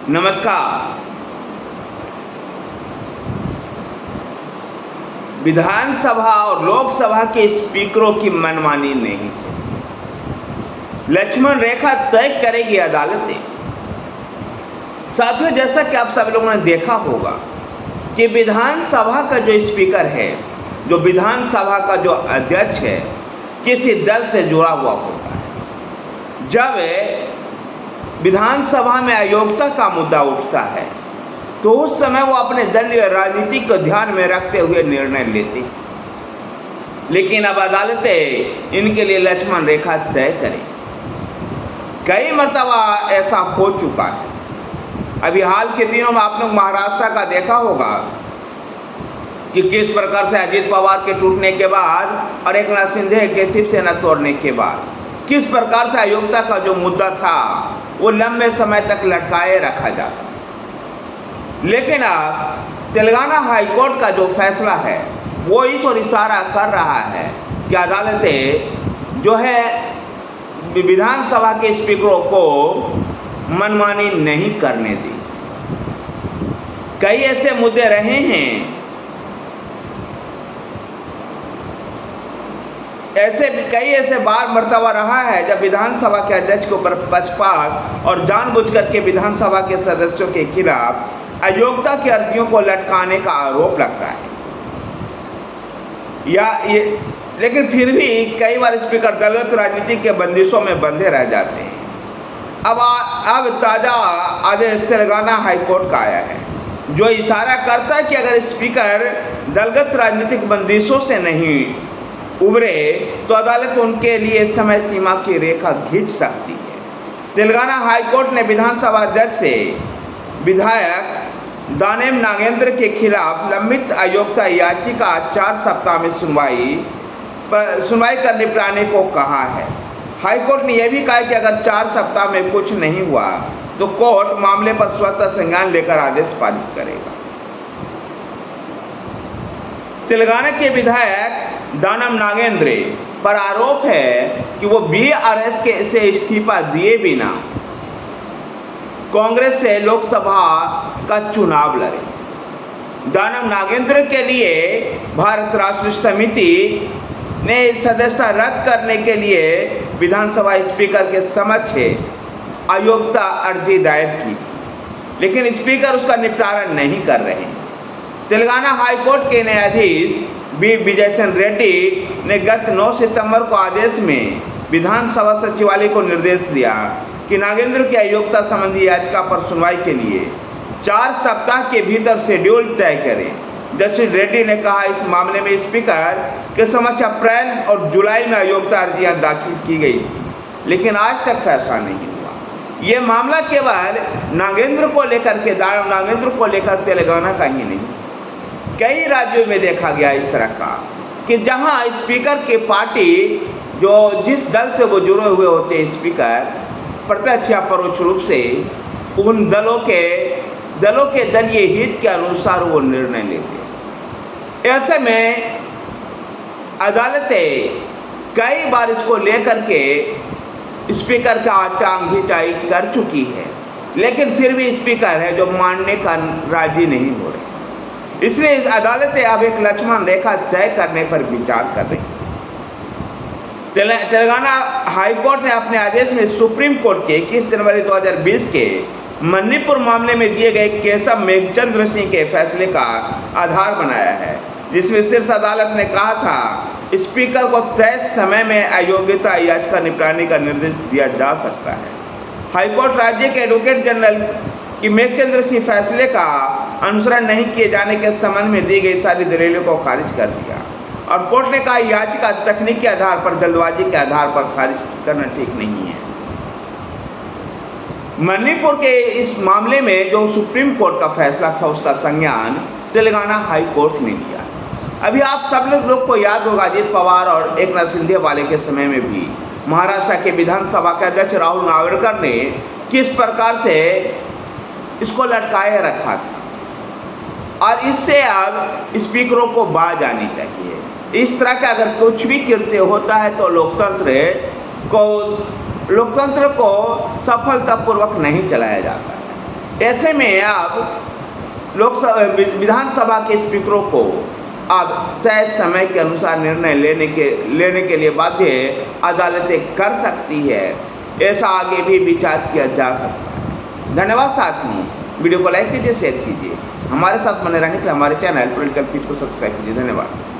नमस्कार। विधानसभा और लोकसभा के स्पीकरों की मनमानी नहीं, लक्ष्मण रेखा तय करेगी अदालतें। साथियों, जैसा कि आप सब लोगों ने देखा होगा कि विधानसभा का जो स्पीकर है, जो विधानसभा का जो अध्यक्ष है, किसी दल से जुड़ा हुआ होता है। जब विधानसभा में अयोग्यता का मुद्दा उठता है तो उस समय वो अपने दलीय राजनीति को ध्यान में रखते हुए निर्णय लेते हैं। लेकिन अब अदालतें इनके लिए लक्ष्मण रेखा तय करें। कई मर्तबा ऐसा हो चुका है। अभी हाल के दिनों में आपने महाराष्ट्र का देखा होगा कि किस प्रकार से अजीत पवार के टूटने के बाद और एकनाथ शिंदे के शिवसेना तोड़ने के बाद किस प्रकार से अयोग्यता का जो मुद्दा था वो लंबे समय तक लटकाए रखा जाता। लेकिन अब तेलंगाना हाईकोर्ट का जो फैसला है वो इस ओर इशारा कर रहा है कि अदालतें जो है विधानसभा के स्पीकरों को मनमानी नहीं करने दी। कई ऐसे मुद्दे रहे हैं, कई ऐसे बार मर्तबा रहा है जब विधानसभा के अध्यक्ष के ऊपर पक्षपात और जानबूझकर के विधानसभा के सदस्यों के खिलाफ अयोग्यता की अर्जियों को लटकाने का आरोप लगता है। लेकिन फिर भी कई बार स्पीकर दलगत राजनीति के बंदिशों में बंधे रह जाते हैं। अब ताज़ा आदेश तेलंगाना हाईकोर्ट का आया है जो इशारा करता है कि अगर स्पीकर दलगत राजनीतिक बंदिशों से नहीं उभरे तो अदालत उनके लिए समय सीमा की रेखा खींच सकती है। तेलंगाना हाईकोर्ट ने विधानसभा अध्यक्ष से विधायक दानेम नागेंद्र के खिलाफ लंबित अयोग्यता याचिका 4 सप्ताह में सुनवाई कर निपटाने को कहा है। हाईकोर्ट ने यह भी कहा कि अगर 4 सप्ताह में कुछ नहीं हुआ तो कोर्ट मामले पर स्वतः संज्ञान लेकर आदेश पारित करेगा। तेलंगाना के विधायक दानम नागेंद्र पर आरोप है कि वो बीआरएस के से इस्तीफा दिए बिना कांग्रेस से लोकसभा का चुनाव लड़े। दानम नागेंद्र के लिए भारत राष्ट्र समिति ने सदस्यता रद्द करने के लिए विधानसभा स्पीकर के समक्ष अयोग्यता अर्जी दायर की थी, लेकिन स्पीकर उसका निपटारा नहीं कर रहे हैं। तेलंगाना हाईकोर्ट के न्यायाधीश बी विजयसन रेड्डी ने गत 9 सितंबर को आदेश में विधानसभा सचिवालय को निर्देश दिया कि नागेंद्र की अयोग्यता संबंधी याचिका पर सुनवाई के लिए 4 सप्ताह के भीतर शेड्यूल तय करें। जस्टिस रेड्डी ने कहा, इस मामले में स्पीकर के समक्ष अप्रैल और जुलाई में अयोग्यता अर्जियां दाखिल की गई थी, लेकिन आज तक फैसला नहीं हुआ। ये मामला केवल नागेंद्र को लेकर तेलंगाना का ही नहीं, कई राज्यों में देखा गया इस तरह का कि जहां स्पीकर की पार्टी जिस दल से वो जुड़े हुए होते हैं, स्पीकर प्रत्यक्ष या परोक्ष रूप से उन दलों के दलीय हित के अनुसार वो निर्णय लेते हैं। ऐसे में अदालतें कई बार इसको लेकर के स्पीकर का टांग खिंचाई कर चुकी है, लेकिन फिर भी स्पीकर है जो मानने का राजी नहीं हो रहे। इसलिए अदालतें अब एक लक्ष्मण रेखा तय करने पर विचार कर रही हैं। तेलंगाना हाईकोर्ट ने अपने आदेश में सुप्रीम कोर्ट के 21 जनवरी 2020 के मणिपुर मामले में दिए गए केशव मेघचंद्र सिंह के फैसले का आधार बनाया है, जिसमें शीर्ष अदालत ने कहा था स्पीकर को तय समय में अयोग्यता याचिका निपटाने का निर्देश दिया जा सकता है। हाईकोर्ट राज्य के एडवोकेट जनरल कि मेघचंद्र सिंह फैसले का अनुसरण नहीं किए जाने के संबंध में दी गई सारी दलीलों को खारिज कर दिया और कोर्ट ने कहा याचिका तकनीकी आधार पर जल्दबाजी के आधार पर खारिज करना ठीक नहीं है। मणिपुर के इस मामले में जो सुप्रीम कोर्ट का फैसला था उसका संज्ञान तेलंगाना हाई कोर्ट ने लिया। अभी आप सब लोग को याद होगा अजीत पवार और एकनाथ शिंदे वाले के समय में भी महाराष्ट्र के विधानसभा के अध्यक्ष राहुल नार्वेकर ने किस प्रकार से इसको लटकाए रखा था और इससे अब स्पीकरों को बाज आनी चाहिए। इस तरह का अगर कुछ भी कृत्य होता है तो लोकतंत्र को सफलतापूर्वक नहीं चलाया जाता है। ऐसे में अब विधानसभा के स्पीकरों को अब तय समय के अनुसार निर्णय लेने के लिए बाध्य अदालतें कर सकती है। ऐसा आगे भी विचार किया जा सकता है। धन्यवाद साथियों, वीडियो को लाइक कीजिए, शेयर कीजिए। हमारे साथ बने रहने के लिए हमारे चैनल पॉलिटिकल पिच को सब्सक्राइब कीजिए। धन्यवाद।